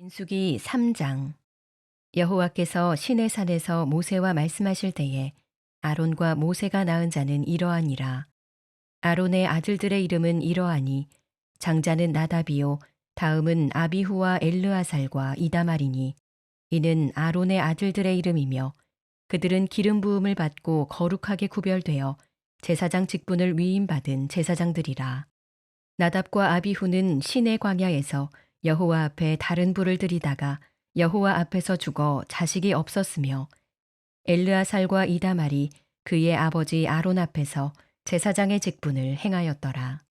민수기 3장. 여호와께서 시내산에서 모세와 말씀하실 때에 아론과 모세가 낳은 자는 이러하니라. 아론의 아들들의 이름은 이러하니 장자는 나답이요 다음은 아비후와 엘르아살과 이다말이니 이는 아론의 아들들의 이름이며 그들은 기름 부음을 받고 거룩하게 구별되어 제사장 직분을 위임받은 제사장들이라. 나답과 아비후는 시내 광야에서 여호와 앞에 다른 불을 들이다가 여호와 앞에서 죽어 자식이 없었으며 엘르아살과 이다말이 그의 아버지 아론 앞에서 제사장의 직분을 행하였더라.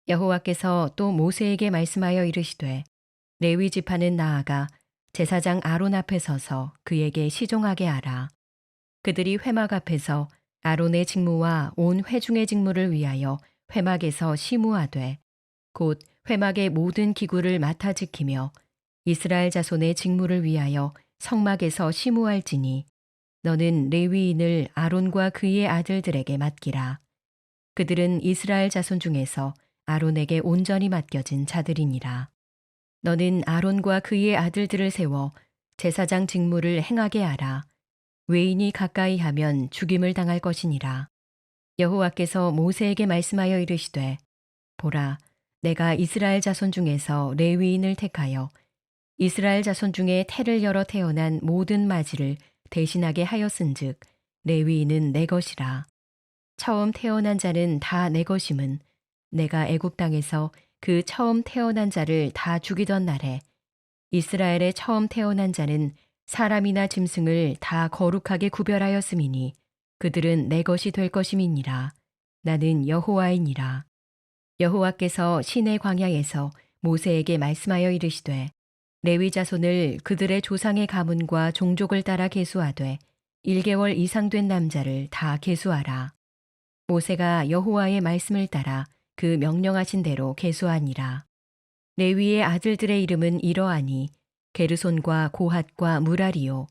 여호와께서 또 모세에게 말씀하여 이르시되 레위 지파는 나아가 제사장 아론 앞에 서서 그에게 시종하게 하라. 그들이 회막 앞에서 아론의 직무와 온 회중의 직무를 위하여 회막에서 시무하되 곧 회막의 모든 기구를 맡아 지키며 이스라엘 자손의 직무를 위하여 성막에서 시무할지니 너는 레위인을 아론과 그의 아들들에게 맡기라. 그들은 이스라엘 자손 중에서 아론에게 온전히 맡겨진 자들이니라. 너는 아론과 그의 아들들을 세워 제사장 직무를 행하게 하라. 외인이 가까이 하면 죽임을 당할 것이니라. 여호와께서 모세에게 말씀하여 이르시되 보라 내가 이스라엘 자손 중에서 레위인을 택하여 이스라엘 자손 중에 태를 열어 태어난 모든 마지를 대신하게 하였은즉 레위인은 내 것이라. 처음 태어난 자는 다 내 것임은 내가 애굽 땅에서 그 처음 태어난 자를 다 죽이던 날에 이스라엘의 처음 태어난 자는 사람이나 짐승을 다 거룩하게 구별하였음이니 그들은 내 것이 될 것임이니라. 나는 여호와이니라. 여호와께서 시내 광야에서 모세에게 말씀하여 이르시되 레위 자손을 그들의 조상의 가문과 종족을 따라 계수하되 1개월 이상 된 남자를 다 계수하라. 모세가 여호와의 말씀을 따라 그 명령하신 대로 계수하니라. 레위의 아들들의 이름은 이러하니 게르손과 고핫과 무라리요.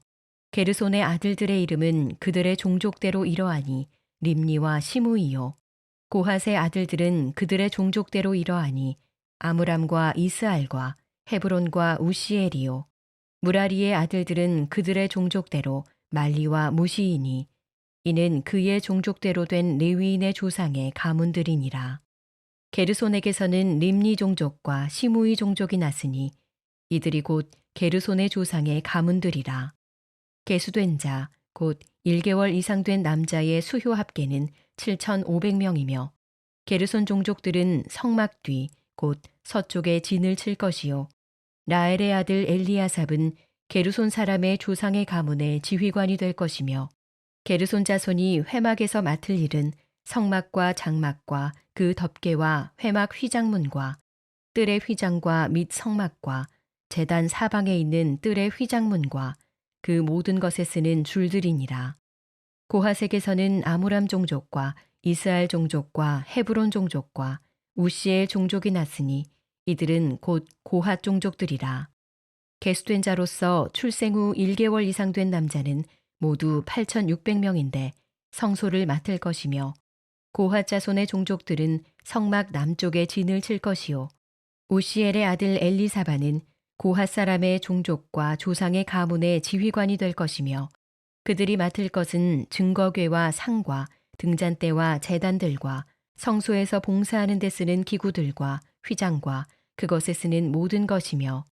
게르손의 아들들의 이름은 그들의 종족대로 이러하니 림니와 시므이요. 고핫의 아들들은 그들의 종족대로 이러하니 아므람과 이스알과 헤브론과 우시엘이요. 무라리의 아들들은 그들의 종족대로 말리와 무시이니 이는 그의 종족대로 된 레위인의 조상의 가문들이니라. 게르손에게서는 림니 종족과 시므이 종족이 났으니 이들이 곧 게르손의 조상의 가문들이라. 계수된 자 곧 1개월 이상 된 남자의 수효 합계는 7,500명이며 게르손 종족들은 성막 뒤 곧 서쪽에 진을 칠 것이요. 라엘의 아들 엘리아삽은 게르손 사람의 조상의 가문의 지휘관이 될 것이며 게르손 자손이 회막에서 맡을 일은 성막과 장막과 그 덮개와 회막 휘장문과 뜰의 휘장과 및 성막과 제단 사방에 있는 뜰의 휘장문과 그 모든 것에 쓰는 줄들이니라. 고핫에게서는 아므람 종족과 이스알 종족과 헤브론 종족과 우시엘 종족이 났으니 이들은 곧 고핫 종족들이라. 계수된 자로서 출생 후 1개월 이상 된 남자는 모두 8,600명인데 성소를 맡을 것이며 고핫 자손의 종족들은 성막 남쪽에 진을 칠 것이요. 우시엘의 아들 엘리사바는 고핫 사람의 종족과 조상의 가문의 지휘관이 될 것이며 그들이 맡을 것은 증거궤와 상과 등잔대와 제단들과 성소에서 봉사하는 데 쓰는 기구들과 휘장과 그것에 쓰는 모든 것이며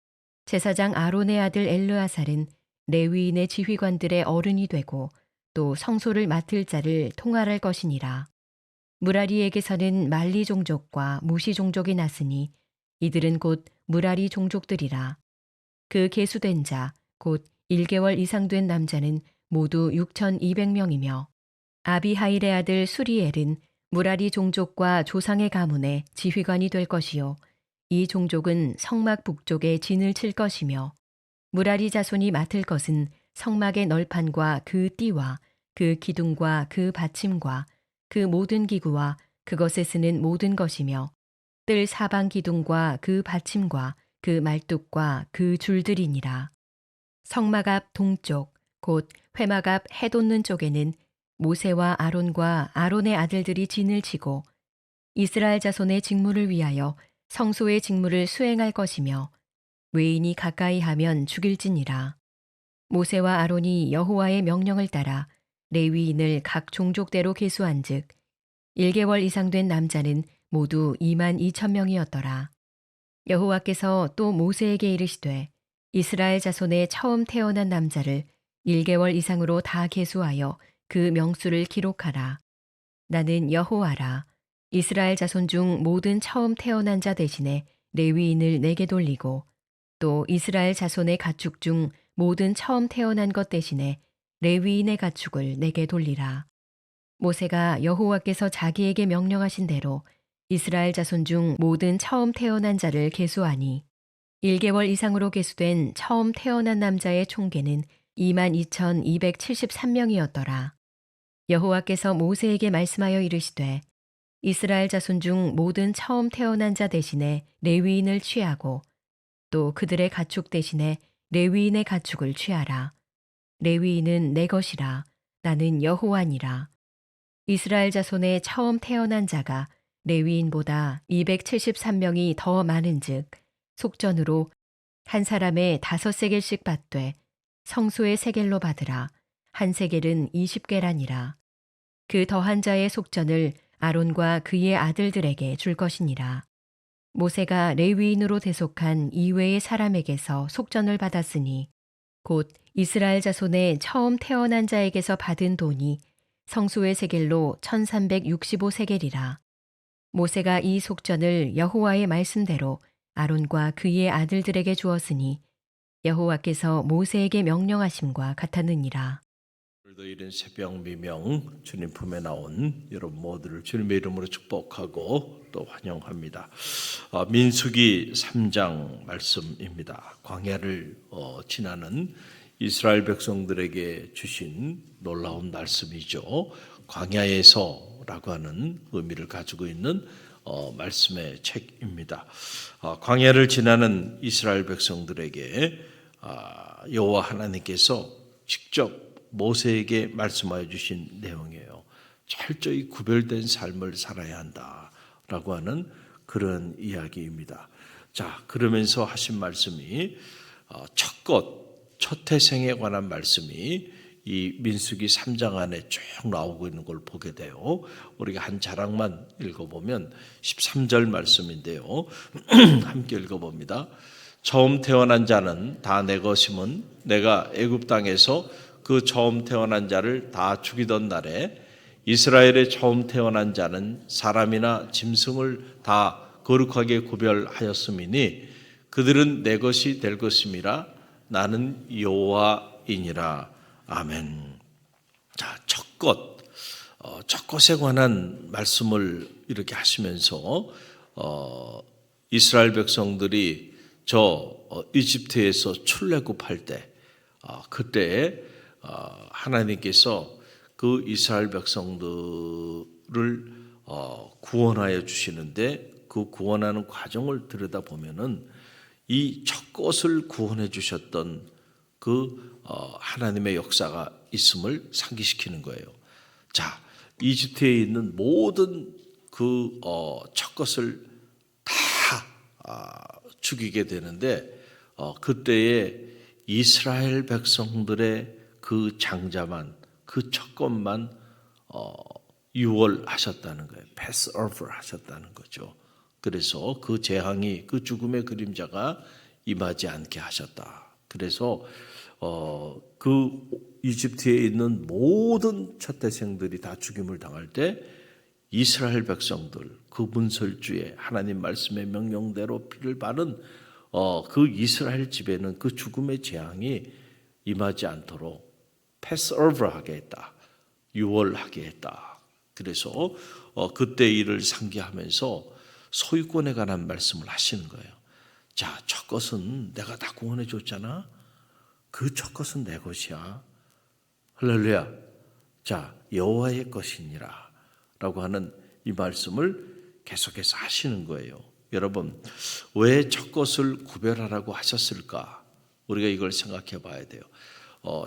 제사장 아론의 아들 엘르아살은 레위인의 지휘관들의 어른이 되고 또 성소를 맡을 자를 통할할 것이니라. 무라리에게서는 말리 종족과 무시 종족이 났으니 이들은 곧 무라리 종족들이라. 그 계수된 자 곧 1개월 이상 된 남자는 모두 6,200명이며 아비하일의 아들 수리엘은 무라리 종족과 조상의 가문의 지휘관이 될 것이요. 이 종족은 성막 북쪽에 진을 칠 것이며 무라리 자손이 맡을 것은 성막의 널판과 그 띠와 그 기둥과 그 받침과 그 모든 기구와 그것에 쓰는 모든 것이며 뜰 사방 기둥과 그 받침과 그 말뚝과 그 줄들이니라. 성막 앞 동쪽 곧 회막 앞 해 돋는 쪽에는 모세와 아론과 아론의 아들들이 진을 치고 이스라엘 자손의 직무를 위하여 성소의 직무를 수행할 것이며 외인이 가까이 하면 죽일지니라. 모세와 아론이 여호와의 명령을 따라 레위인을 각 종족대로 계수한즉 1개월 이상 된 남자는 모두 2만 2천 명이었더라. 여호와께서 또 모세에게 이르시되 이스라엘 자손의 처음 태어난 남자를 1개월 이상으로 다 계수하여 그 명수를 기록하라. 나는 여호와라. 이스라엘 자손 중 모든 처음 태어난 자 대신에 레위인을 내게 돌리고 또 이스라엘 자손의 가축 중 모든 처음 태어난 것 대신에 레위인의 가축을 내게 돌리라. 모세가 여호와께서 자기에게 명령하신 대로 이스라엘 자손 중 모든 처음 태어난 자를 계수하니 1개월 이상으로 계수된 처음 태어난 남자의 총계는 22,273명이었더라. 여호와께서 모세에게 말씀하여 이르시되 이스라엘 자손 중 모든 처음 태어난 자 대신에 레위인을 취하고 또 그들의 가축 대신에 레위인의 가축을 취하라. 레위인은 내 것이라. 나는 여호와니라. 이스라엘 자손의 처음 태어난 자가 레위인보다 273명이 더 많은즉 속전으로 한 사람의 5세겔씩 받되 성소의 세겔로 받으라. 한 세겔은 20계라니라. 그 더한 자의 속전을 아론과 그의 아들들에게 줄 것이니라. 모세가 레위인으로 대속한 이외의 사람에게서 속전을 받았으니 곧 이스라엘 자손의 처음 태어난 자에게서 받은 돈이 성소의 세겔로 1365세겔이라. 모세가 이 속전을 여호와의 말씀대로 아론과 그의 아들들에게 주었으니 여호와께서 모세에게 명령하심과 같았느니라. 오늘도 이른 새벽 미명 주님 품에 나온 여러분 모두를 주님의 이름으로 축복하고 또 환영합니다. 민수기 3장 말씀입니다. 광야를 지나는 이스라엘 백성들에게 주신 놀라운 말씀이죠. 광야에서라고 하는 의미를 가지고 있는 말씀의 책입니다. 광야를 지나는 이스라엘 백성들에게 여호와 하나님께서 직접 모세에게 말씀하여 주신 내용이에요. 철저히 구별된 삶을 살아야 한다라고 하는 그런 이야기입니다. 자, 그러면서 하신 말씀이 첫 태생에 관한 말씀이 이 민수기 3장 안에 쭉 나오고 있는 걸 보게 돼요. 우리가 한 자락만 읽어보면 13절 말씀인데요. 함께 읽어봅니다. 처음 태어난 자는 다 내 것임은 내가 애굽 땅에서 그 처음 태어난 자를 다 죽이던 날에 이스라엘의 처음 태어난 자는 사람이나 짐승을 다 거룩하게 구별하였음이니 그들은 내 것이 될 것임이라. 나는 여호와이니라. 아멘. 자, 첫 것에 관한 말씀을 이렇게 하시면서 이스라엘 백성들이 이집트에서 출애굽할 때 그때 하나님께서 그 이스라엘 백성들을 구원하여 주시는데 그 구원하는 과정을 들여다보면은 이 첫 것을 구원해 주셨던 그 하나님의 역사가 있음을 상기시키는 거예요. 자, 이집트에 있는 모든 그 첫 것을 다 죽이게 되는데 그때에 이스라엘 백성들의 그 장자만 그 첫 것만 유월하셨다는 거예요. 패스오버 하셨다는 거죠. 그래서 그 재앙이 그 죽음의 그림자가 임하지 않게 하셨다. 그래서 그 이집트에 있는 모든 첫 태생들이 다 죽임을 당할 때 이스라엘 백성들 그 문설주에 하나님 말씀의 명령대로 피를 바른 그 이스라엘 집에는 그 죽음의 재앙이 임하지 않도록 패스오버하게 했다. 유월하게 했다. 그래서 그때 일을 상기하면서 소유권에 관한 말씀을 하시는 거예요. 자, 첫 것은 내가 다 구원해 줬잖아. 그 첫 것은 내 것이야. 할렐루야. 자, 여호와의 것이니라 라고 하는 이 말씀을 계속해서 하시는 거예요. 여러분, 왜 첫 것을 구별하라고 하셨을까? 우리가 이걸 생각해 봐야 돼요.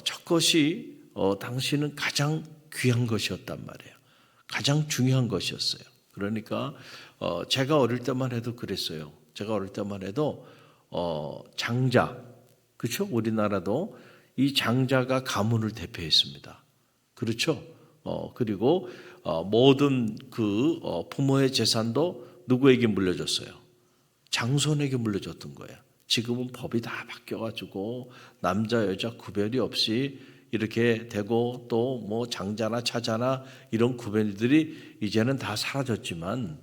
첫 것이 당시는 가장 귀한 것이었단 말이에요. 가장 중요한 것이었어요. 그러니까 제가 어릴 때만 해도 그랬어요. 제가 어릴 때만 해도 장자, 그렇죠? 우리나라도 이 장자가 가문을 대표했습니다. 그렇죠? 그리고 모든 그 부모의 재산도 누구에게 물려줬어요? 장손에게 물려줬던 거예요. 지금은 법이 다 바뀌어가지고 남자 여자 구별이 없이 이렇게 되고 또 뭐 장자나 차자나 이런 구별들이 이제는 다 사라졌지만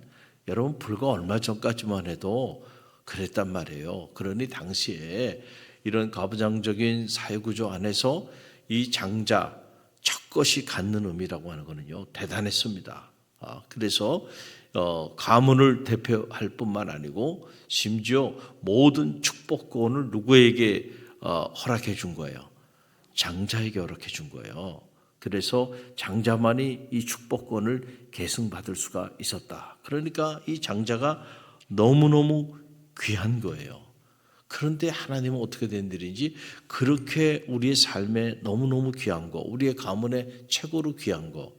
여러분 불과 얼마 전까지만 해도 그랬단 말이에요. 그러니 당시에 이런 가부장적인 사회구조 안에서 이 장자 첫 것이 갖는 의미라고 하는 거는요 대단했습니다. 그래서 가문을 대표할 뿐만 아니고 심지어 모든 축복권을 누구에게 허락해 준 거예요? 장자에게 허락해 준 거예요. 그래서 장자만이 이 축복권을 계승받을 수가 있었다. 그러니까 이 장자가 너무너무 귀한 거예요. 그런데 하나님은 어떻게 된 일인지 그렇게 우리의 삶에 너무너무 귀한 거, 우리의 가문에 최고로 귀한 거,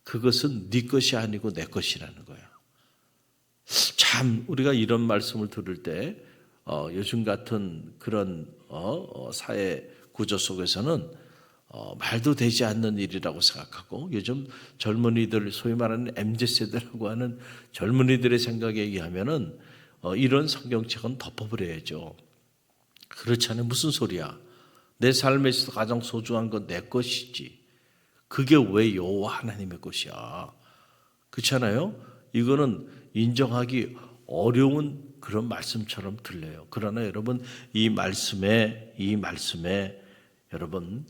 그것은 네 것이 아니고 내 것이라는 거예요. 참 우리가 이런 말씀을 들을 때 요즘 같은 그런 사회 구조 속에서는 말도 되지 않는 일이라고 생각하고 요즘 젊은이들 소위 말하는 MZ세대라고 하는 젊은이들의 생각에 의하면은 이런 성경책은 덮어버려야죠. 그렇지 않으면 무슨 소리야? 내 삶에서 가장 소중한 건 내 것이지. 그게 왜 여호와 하나님의 것이야? 그렇잖아요? 이거는 인정하기 어려운 그런 말씀처럼 들려요. 그러나 여러분 이 말씀에 여러분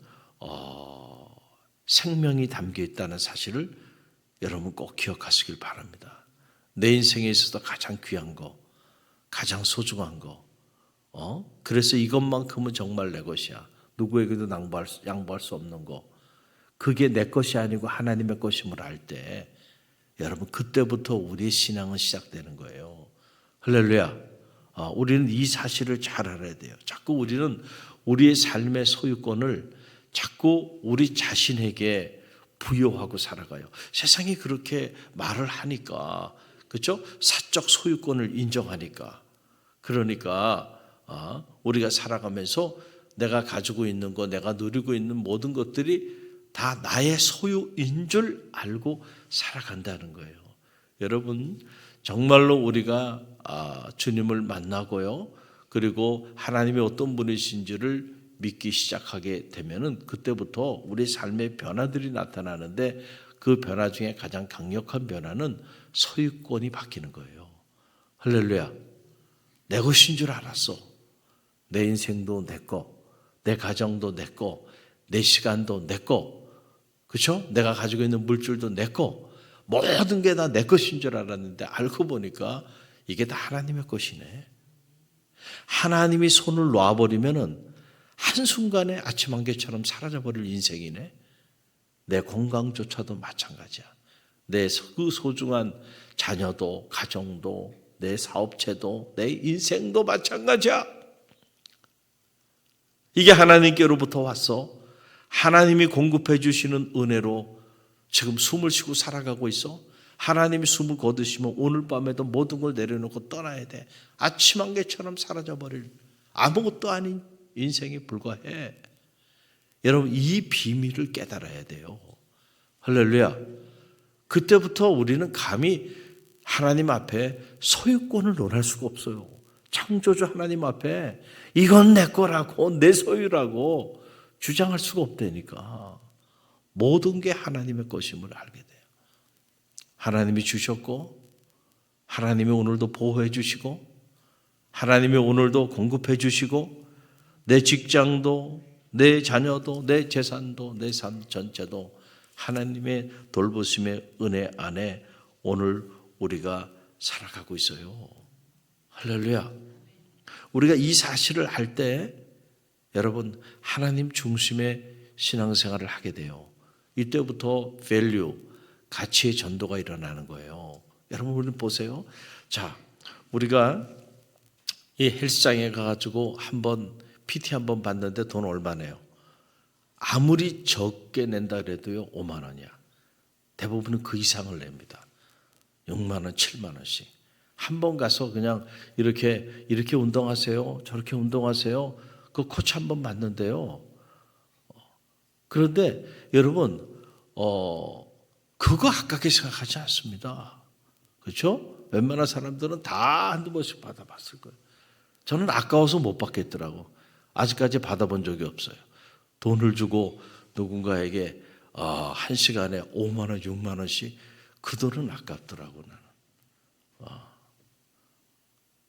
생명이 담겨 있다는 사실을 여러분 꼭 기억하시길 바랍니다. 내 인생에 있어서 가장 귀한 거, 가장 소중한 거. 그래서 이것만큼은 정말 내 것이야. 누구에게도 양보할 수 없는 거. 그게 내 것이 아니고 하나님의 것임을 알 때 여러분 그때부터 우리의 신앙은 시작되는 거예요. 할렐루야. 우리는 이 사실을 잘 알아야 돼요. 자꾸 우리는 우리의 삶의 소유권을 자꾸 우리 자신에게 부여하고 살아가요. 세상이 그렇게 말을 하니까, 그렇죠? 사적 소유권을 인정하니까. 그러니까 우리가 살아가면서 내가 가지고 있는 거, 내가 누리고 있는 모든 것들이 다 나의 소유인 줄 알고 살아간다는 거예요. 여러분 정말로 우리가 주님을 만나고요. 그리고 하나님이 어떤 분이신지를 믿기 시작하게 되면은 그때부터 우리 삶의 변화들이 나타나는데 그 변화 중에 가장 강력한 변화는 소유권이 바뀌는 거예요. 할렐루야. 내 것인 줄 알았어. 내 인생도 내 거, 내 가정도 내 거, 내 시간도 내 거, 그렇죠? 내가 가지고 있는 물질도 내 거, 모든 게 다 내 것인 줄 알았는데 알고 보니까 이게 다 하나님의 것이네. 하나님이 손을 놔버리면은 한순간에 아침 안개처럼 사라져버릴 인생이네. 내 건강조차도 마찬가지야. 내 그 소중한 자녀도 가정도 내 사업체도 내 인생도 마찬가지야. 이게 하나님께로부터 왔어. 하나님이 공급해 주시는 은혜로 지금 숨을 쉬고 살아가고 있어. 하나님이 숨을 거두시면 오늘 밤에도 모든 걸 내려놓고 떠나야 돼. 아침 안개처럼 사라져버릴 아무것도 아닌 인생에 불과해. 여러분 이 비밀을 깨달아야 돼요. 할렐루야. 그때부터 우리는 감히 하나님 앞에 소유권을 논할 수가 없어요. 창조주 하나님 앞에 이건 내 거라고 내 소유라고 주장할 수가 없다니까. 모든 게 하나님의 것임을 알게 돼요. 하나님이 주셨고 하나님이 오늘도 보호해 주시고 하나님이 오늘도 공급해 주시고 내 직장도 내 자녀도 내 재산도 내 삶 전체도 하나님의 돌보심의 은혜 안에 오늘 우리가 살아가고 있어요. 할렐루야. 우리가 이 사실을 알 때 여러분 하나님 중심의 신앙생활을 하게 돼요. 이때부터 value, 가치의 전도가 일어나는 거예요. 여러분 우리 보세요. 자, 우리가 이 헬스장에 가가지고 한번 PT 한번 받는데 돈 얼마 내요? 아무리 적게 낸다 그래도요 5만 원이야. 대부분은 그 이상을 냅니다. 6만 원, 7만 원씩. 한 번 가서 그냥 이렇게 운동하세요. 저렇게 운동하세요. 그 코치 한 번 맞는데요. 그런데 여러분 그거 아깝게 생각하지 않습니다. 그렇죠? 웬만한 사람들은 다 한두 번씩 받아봤을 거예요. 저는 아까워서 못 받겠더라고. 아직까지 받아본 적이 없어요. 돈을 주고 누군가에게 한 시간에 5만 원, 6만 원씩 그 돈은 아깝더라고 나는.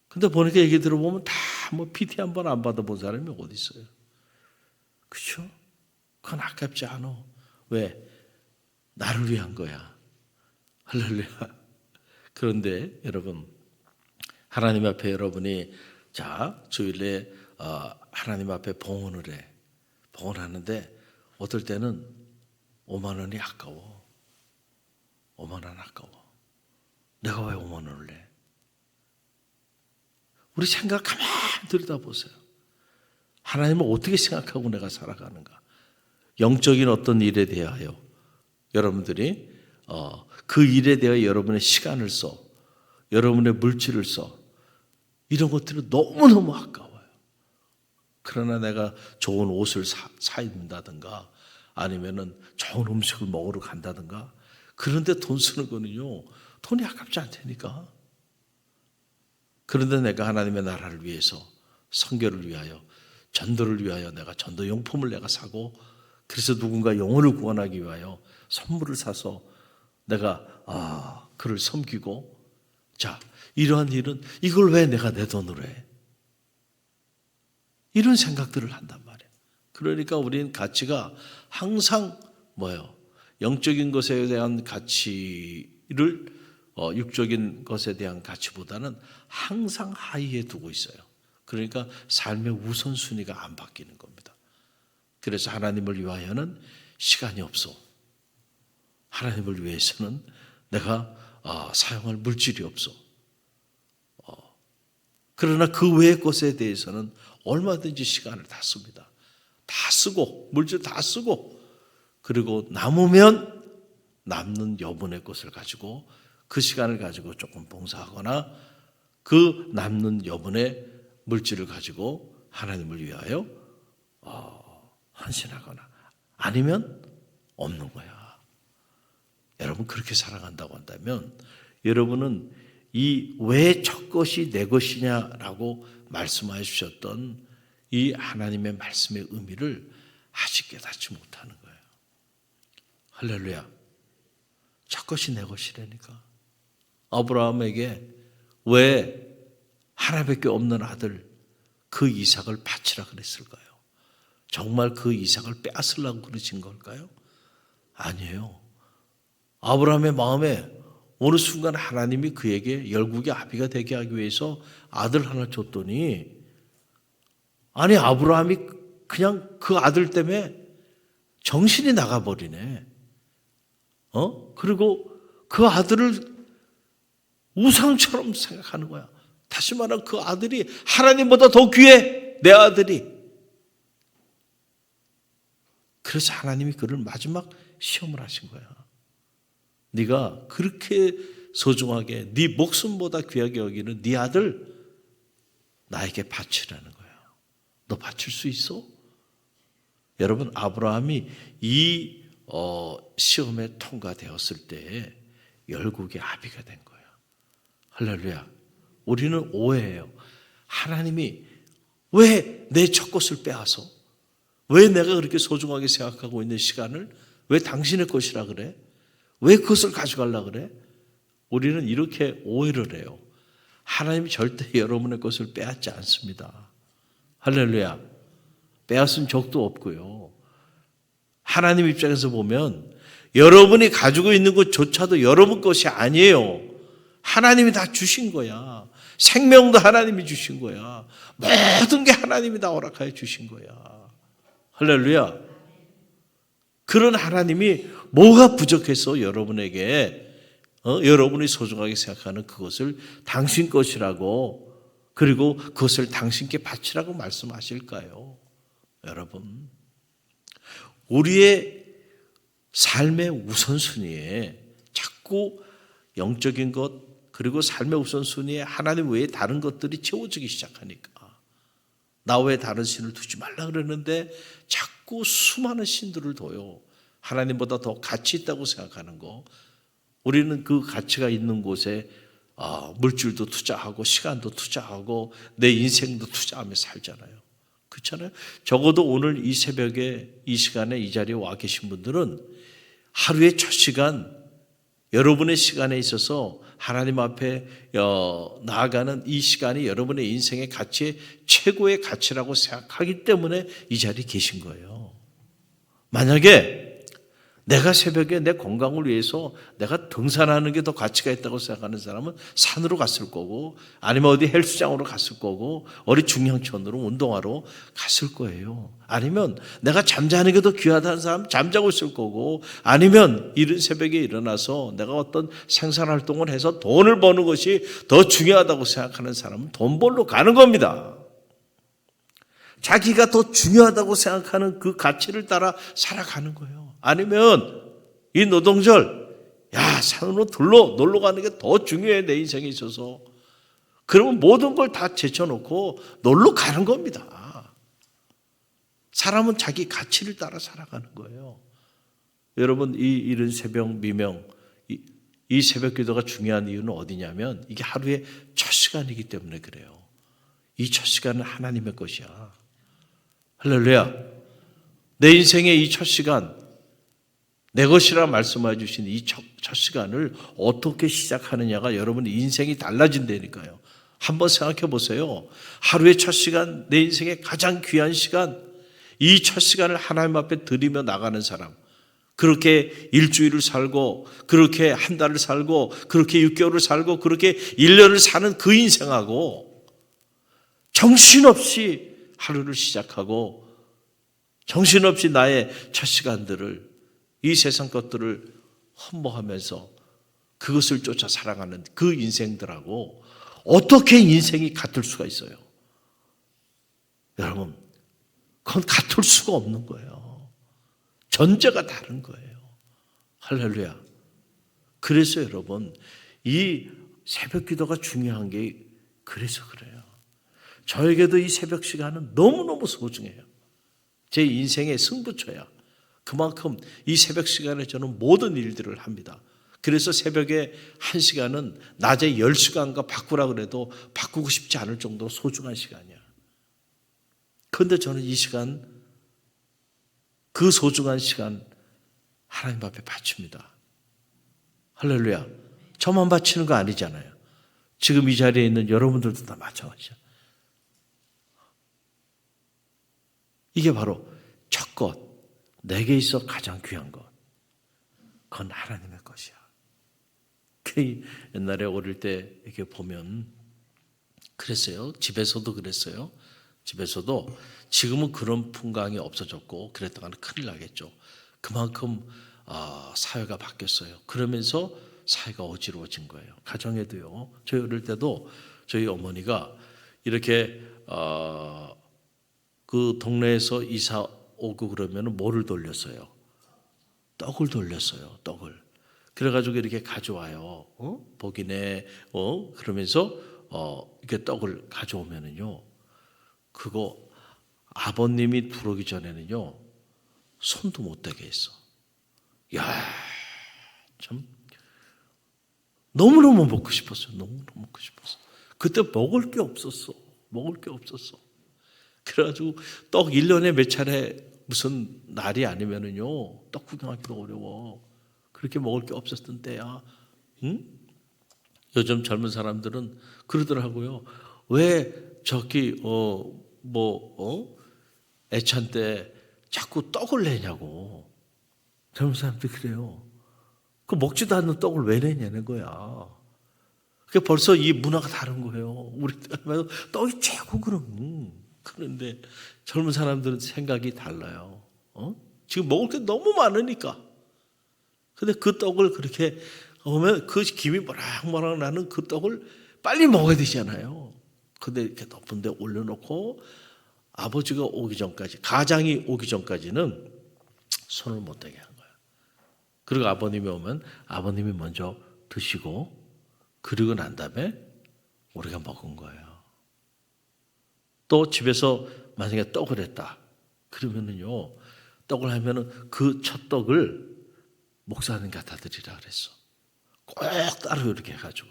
근데 보니까 얘기 들어보면 다 뭐 PT 한 번 안 받아본 사람이 어디 있어요? 그렇죠? 그건 아깝지 않아. 왜? 나를 위한 거야. 할렐루야. 그런데 여러분, 하나님 앞에 여러분이 자 주일에 하나님 앞에 봉헌을 해. 봉헌하는데 어떨 때는 5만 원이 아까워. 5만 원 아까워. 내가 왜 5만 원을 내? 우리 생각 가만히 들여다보세요. 하나님을 어떻게 생각하고 내가 살아가는가? 영적인 어떤 일에 대하여 여러분들이 그 일에 대하여 여러분의 시간을 써, 여러분의 물질을 써, 이런 것들은 너무너무 아까워요. 그러나 내가 좋은 옷을 사 입는다든가 아니면은 좋은 음식을 먹으러 간다든가 그런데 돈 쓰는 거는요, 돈이 아깝지 않다니까. 그런데 내가 하나님의 나라를 위해서, 선교를 위하여, 전도를 위하여 내가 전도 용품을 내가 사고, 그래서 누군가 영혼을 구원하기 위하여 선물을 사서 내가 그를 섬기고, 자, 이러한 일은 이걸 왜 내가 내 돈으로 해? 이런 생각들을 한단 말이에요. 그러니까 우리는 가치가 항상 뭐예요? 영적인 것에 대한 가치를 육적인 것에 대한 가치보다는 항상 하위에 두고 있어요. 그러니까 삶의 우선순위가 안 바뀌는 겁니다. 그래서 하나님을 위하여는 시간이 없어. 하나님을 위해서는 내가 사용할 물질이 없어. 그러나 그 외의 것에 대해서는 얼마든지 시간을 다 씁니다. 다 쓰고 물질 다 쓰고 그리고 남으면 남는 여분의 것을 가지고 그 시간을 가지고 조금 봉사하거나 그 남는 여분의 물질을 가지고 하나님을 위하여 헌신하거나 아니면 없는 거야. 여러분 그렇게 살아간다고 한다면 여러분은 이 왜 첫 것이 내 것이냐라고 말씀해 주셨던 이 하나님의 말씀의 의미를 아직 깨닫지 못하는 거예요. 할렐루야. 첫 것이 내 것이라니까. 아브라함에게 왜 하나밖에 없는 아들 그 이삭을 바치라 그랬을까요? 정말 그 이삭을 빼앗으려고 그러신 걸까요? 아니에요. 아브라함의 마음에 어느 순간 하나님이 그에게 열국의 아비가 되게 하기 위해서 아들 하나 줬더니 아니 아브라함이 그냥 그 아들 때문에 정신이 나가버리네. 그리고 그 아들을 우상처럼 생각하는 거야. 다시 말하면 그 아들이 하나님보다 더 귀해. 내 아들이. 그래서 하나님이 그를 마지막 시험을 하신 거야. 네가 그렇게 소중하게 네 목숨보다 귀하게 여기는 네 아들 나에게 바치라는 거야. 너 바칠 수 있어? 여러분 아브라함이 이 시험에 통과되었을 때에 열국의 아비가 된 거예요. 할렐루야. 우리는 오해해요. 하나님이 왜 내 첫 것을 빼앗어? 왜 내가 그렇게 소중하게 생각하고 있는 시간을 왜 당신의 것이라 그래? 왜 그것을 가져가려고 그래? 우리는 이렇게 오해를 해요. 하나님이 절대 여러분의 것을 빼앗지 않습니다. 할렐루야. 빼앗은 적도 없고요. 하나님 입장에서 보면 여러분이 가지고 있는 것조차도 여러분 것이 아니에요. 하나님이 다 주신 거야. 생명도 하나님이 주신 거야. 모든 게 하나님이 다 허락하여 주신 거야. 할렐루야. 그런 하나님이 뭐가 부족해서 여러분에게 여러분이 소중하게 생각하는 그것을 당신 것이라고 그리고 그것을 당신께 바치라고 말씀하실까요? 여러분 우리의 삶의 우선순위에 자꾸 영적인 것 그리고 삶의 우선순위에 하나님 외에 다른 것들이 채워지기 시작하니까 나 외에 다른 신을 두지 말라 그러는데 자꾸 수많은 신들을 둬요. 하나님보다 더 가치 있다고 생각하는 거. 우리는 그 가치가 있는 곳에 물질도 투자하고 시간도 투자하고 내 인생도 투자하며 살잖아요. 그렇잖아요. 적어도 오늘 이 새벽에 이 시간에 이 자리에 와 계신 분들은 하루의 첫 시간 여러분의 시간에 있어서 하나님 앞에 나아가는 이 시간이 여러분의 인생의 가치의 최고의 가치라고 생각하기 때문에 이 자리에 계신 거예요. 만약에 내가 새벽에 내 건강을 위해서 내가 등산하는 게 더 가치가 있다고 생각하는 사람은 산으로 갔을 거고 아니면 어디 헬스장으로 갔을 거고 어디 중량천으로 운동하러 갔을 거예요. 아니면 내가 잠자는 게 더 귀하다는 사람 잠자고 있을 거고 아니면 이른 새벽에 일어나서 내가 어떤 생산활동을 해서 돈을 버는 것이 더 중요하다고 생각하는 사람은 돈 벌러 가는 겁니다. 자기가 더 중요하다고 생각하는 그 가치를 따라 살아가는 거예요. 아니면 이 노동절 산으로 놀러 가는 게 더 중요해 내 인생에 있어서. 그러면 모든 걸 다 제쳐놓고 놀러 가는 겁니다. 사람은 자기 가치를 따라 살아가는 거예요. 여러분 이 이른 새벽 미명 이 새벽 기도가 중요한 이유는 어디냐면 이게 하루의 첫 시간이기 때문에 그래요. 이 첫 시간은 하나님의 것이야. 할렐루야. 내 인생의 이 첫 시간 내 것이라 말씀해 주신 이 첫 시간을 어떻게 시작하느냐가 여러분의 인생이 달라진다니까요. 한번 생각해 보세요. 하루의 첫 시간, 내 인생의 가장 귀한 시간, 이 첫 시간을 하나님 앞에 드리며 나가는 사람, 그렇게 일주일을 살고 그렇게 한 달을 살고 그렇게 6개월을 살고 그렇게 1년을 사는 그 인생하고 정신없이 하루를 시작하고 정신없이 나의 첫 시간들을 이 세상 것들을 흠모하면서 그것을 쫓아 살아가는 그 인생들하고 어떻게 인생이 같을 수가 있어요? 여러분, 그건 같을 수가 없는 거예요. 전제가 다른 거예요. 할렐루야. 그래서 여러분, 이 새벽 기도가 중요한 게 그래서 그래요. 저에게도 이 새벽 시간은 너무너무 소중해요. 제 인생의 승부처야. 그만큼 이 새벽 시간에 저는 모든 일들을 합니다. 그래서 새벽에 1시간은 낮에 10시간과 바꾸라 그래도 바꾸고 싶지 않을 정도로 소중한 시간이야. 그런데 저는 이 시간, 그 소중한 시간 하나님 앞에 바칩니다. 할렐루야. 저만 바치는 거 아니잖아요. 지금 이 자리에 있는 여러분들도 다 마찬가지죠. 이게 바로 첫 것, 내게 있어 가장 귀한 것. 그건 하나님의 것이야. 그 옛날에 어릴 때 이렇게 보면 그랬어요. 집에서도 그랬어요. 집에서도 지금은 그런 풍광이 없어졌고 그랬다가는 큰일 나겠죠. 그만큼 사회가 바뀌었어요. 그러면서 사회가 어지러워진 거예요. 가정에도요. 저희 어릴 때도 저희 어머니가 이렇게 그 동네에서 이사 오고 그러면 뭐를 돌렸어요? 떡을 돌렸어요. 떡을. 그래가지고 이렇게 가져와요. 복이네. 그러면서 이렇게 떡을 가져오면은요. 그거 아버님이 들어오기 전에는요. 손도 못 대게 했어. 야, 참 너무너무 먹고 싶었어요. 너무너무 먹고 싶었어. 그때 먹을 게 없었어. 먹을 게 없었어. 그래가지고 떡 1년에 몇 차례 무슨 날이 아니면은요 떡 구경하기도 어려워. 그렇게 먹을 게 없었던 때야. 응? 요즘 젊은 사람들은 그러더라고요. 왜 저기 애찬 때 자꾸 떡을 내냐고. 젊은 사람들이 그래요. 그 먹지도 않는 떡을 왜 내냐는 거야. 그게 벌써 이 문화가 다른 거예요. 우리 때는 떡이 최고 그럼. 그런데 젊은 사람들은 생각이 달라요. 지금 먹을 게 너무 많으니까. 근데 그 떡을 그렇게 오면 그 김이 모락모락 나는 그 떡을 빨리 먹어야 되잖아요. 근데 이렇게 높은 데 올려놓고 아버지가 오기 전까지, 가장이 오기 전까지는 손을 못 대게 한 거예요. 그리고 아버님이 오면 아버님이 먼저 드시고 그리고 난 다음에 우리가 먹은 거예요. 또 집에서 만약에 떡을 했다. 그러면은요, 떡을 하면은 그 첫 떡을 목사님 갖다 드리라 그랬어. 꼭 따로 이렇게 해가지고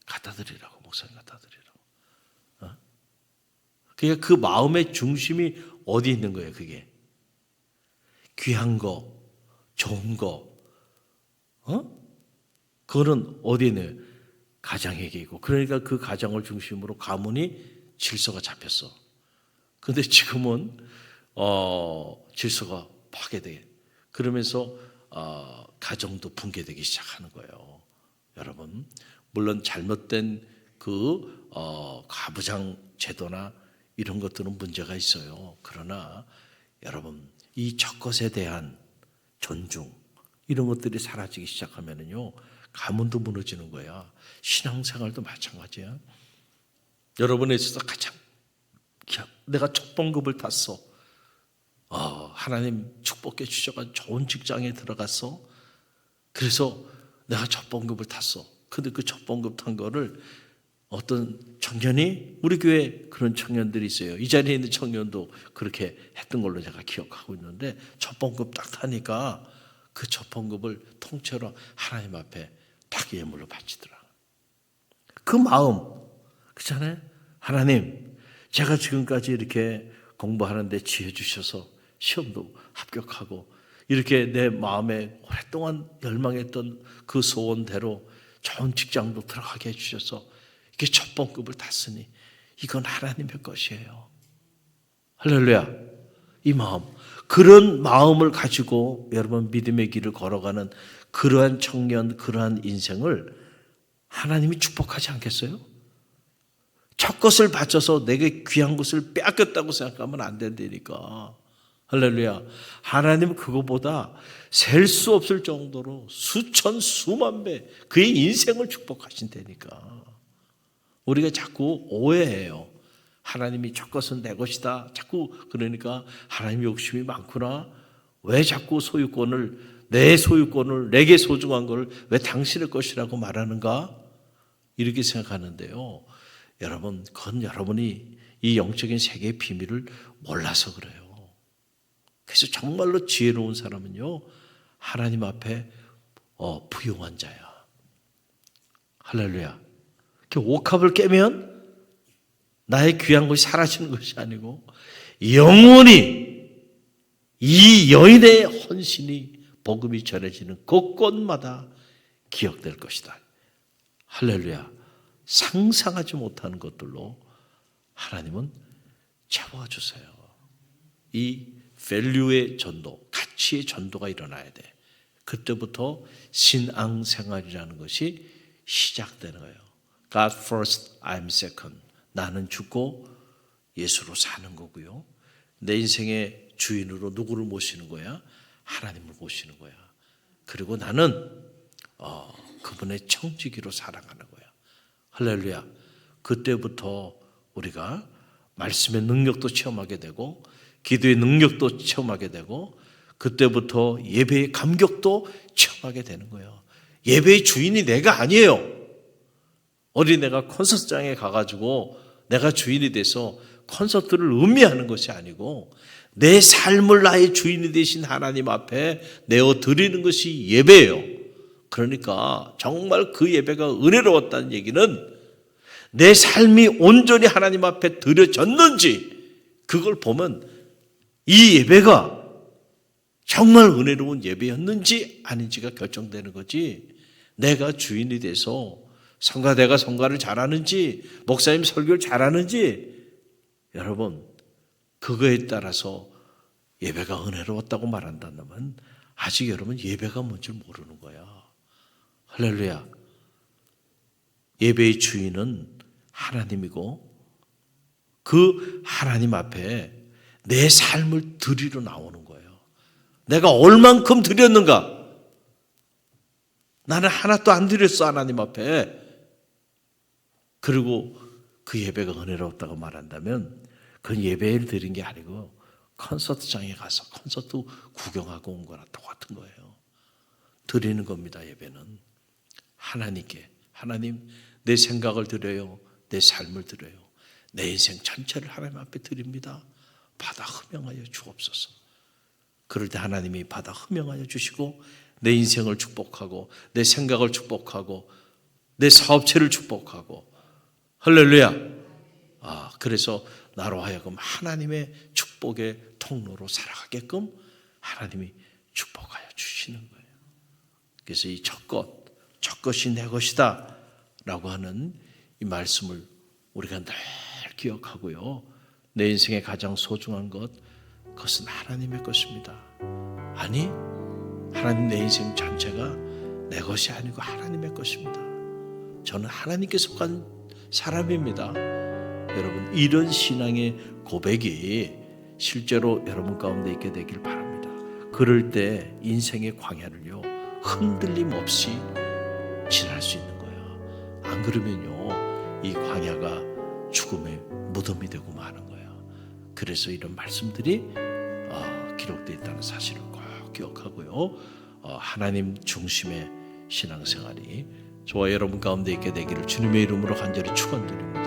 갖다 드리라고, 목사님 갖다 드리라고. 그게 그 마음의 중심이 어디 있는 거예요, 그게? 귀한 거, 좋은 거, 그거는 어디에 있나요? 가정에게 있고. 그러니까 그 가정을 중심으로 가문이 질서가 잡혔어. 근데 지금은 질서가 파괴돼. 그러면서 가정도 붕괴되기 시작하는 거예요. 여러분, 물론 잘못된 그 가부장 제도나 이런 것들은 문제가 있어요. 그러나 여러분, 이 첫 것에 대한 존중 이런 것들이 사라지기 시작하면은요, 가문도 무너지는 거야. 신앙생활도 마찬가지야. 여러분에 있어서 가장 내가 첫 봉급을 탔어. 하나님 축복해 주셔가 좋은 직장에 들어갔어. 그래서 내가 첫 봉급을 탔어. 근데 그 첫 봉급 탄 거를 어떤 청년이, 우리 교회 그런 청년들이 있어요. 이 자리에 있는 청년도 그렇게 했던 걸로 제가 기억하고 있는데, 첫 봉급 딱 타니까 그 첫 봉급을 통째로 하나님 앞에 딱 예물로 바치더라. 그 마음, 그렇잖아요. 하나님, 제가 지금까지 이렇게 공부하는데 지혜 주셔서 시험도 합격하고 이렇게 내 마음에 오랫동안 열망했던 그 소원대로 좋은 직장도 들어가게 해주셔서 이게 첫 봉급을 탔으니 이건 하나님의 것이에요. 할렐루야. 이 마음, 그런 마음을 가지고 여러분 믿음의 길을 걸어가는 그러한 청년, 그러한 인생을 하나님이 축복하지 않겠어요? 첫 것을 바쳐서 내게 귀한 것을 빼앗겼다고 생각하면 안 된다니까. 할렐루야. 하나님은 그거보다 셀 수 없을 정도로 수천 수만 배 그의 인생을 축복하신다니까. 우리가 자꾸 오해해요. 하나님이 첫 것은 내 것이다. 자꾸 그러니까 하나님 욕심이 많구나. 왜 자꾸 소유권을, 내 소유권을, 내게 소중한 걸 왜 당신의 것이라고 말하는가? 이렇게 생각하는데요. 여러분, 그건 여러분이 이 영적인 세계의 비밀을 몰라서 그래요. 그래서 정말로 지혜로운 사람은요, 하나님 앞에 부용한 자야. 할렐루야. 옥합을 깨면 나의 귀한 것이 사라지는 것이 아니고 영원히 이 여인의 헌신이 복음이 전해지는 곳곳마다 기억될 것이다. 할렐루야. 상상하지 못하는 것들로 하나님은 채워주세요. 이 밸류의 전도, 가치의 전도가 일어나야 돼. 그때부터 신앙생활이라는 것이 시작되는 거예요. God first, I'm second. 나는 죽고 예수로 사는 거고요. 내 인생의 주인으로 누구를 모시는 거야? 하나님을 모시는 거야. 그리고 나는 그분의 청지기로 살아가는 거야. 할렐루야. 그때부터 우리가 말씀의 능력도 체험하게 되고 기도의 능력도 체험하게 되고 그때부터 예배의 감격도 체험하게 되는 거예요. 예배의 주인이 내가 아니에요. 어린애가 콘서트장에 가가지고 내가 주인이 돼서 콘서트를 음미하는 것이 아니고 내 삶을 나의 주인이 되신 하나님 앞에 내어드리는 것이 예배예요. 그러니까 정말 그 예배가 은혜로웠다는 얘기는 내 삶이 온전히 하나님 앞에 드려졌는지 그걸 보면 이 예배가 정말 은혜로운 예배였는지 아닌지가 결정되는 거지. 내가 주인이 돼서 성가대가 성가를 잘하는지 목사님 설교를 잘하는지 여러분 그거에 따라서 예배가 은혜로웠다고 말한다면 아직 여러분 예배가 뭔지 모르는 거야. 할렐루야. 예배의 주인은 하나님이고 그 하나님 앞에 내 삶을 드리러 나오는 거예요. 내가 얼만큼 드렸는가? 나는 하나도 안 드렸어 하나님 앞에. 그리고 그 예배가 은혜로웠다고 말한다면 그건 예배를 드린 게 아니고 콘서트장에 가서 콘서트 구경하고 온 거랑 똑같은 거예요. 드리는 겁니다. 예배는 하나님께 하나님, 내 생각을 드려요. 내 삶을 드려요. 내 인생 전체를 하나님 앞에 드립니다. 받아 흠명하여 주옵소서. 그럴 때 하나님이 받아 흠명하여 주시고 내 인생을 축복하고 내 생각을 축복하고 내 사업체를 축복하고, 할렐루야. 그래서 나로 하여금 하나님의 축복의 통로로 살아가게끔 하나님이 축복하여 주시는 거예요. 그래서 이 첫 것이 내 것이다 라고 하는 이 말씀을 우리가 늘 기억하고요. 내 인생의 가장 소중한 그것은 하나님의 것입니다. 아니, 하나님, 내 인생 전체가 내 것이 아니고 하나님의 것입니다. 저는 하나님께 속한 사람입니다. 여러분, 이런 신앙의 고백이 실제로 여러분 가운데 있게 되길 바랍니다. 그럴 때 인생의 광야를요, 흔들림 없이 지날 수 있는 거예요. 안 그러면요, 이 광야가 죽음의 무덤이 되고 마는 거예요. 그래서 이런 말씀들이 기록되어 있다는 사실을 꼭 기억하고요. 하나님 중심의 신앙생활이 저와 여러분 가운데 있게 되기를 주님의 이름으로 간절히 축원드립니다.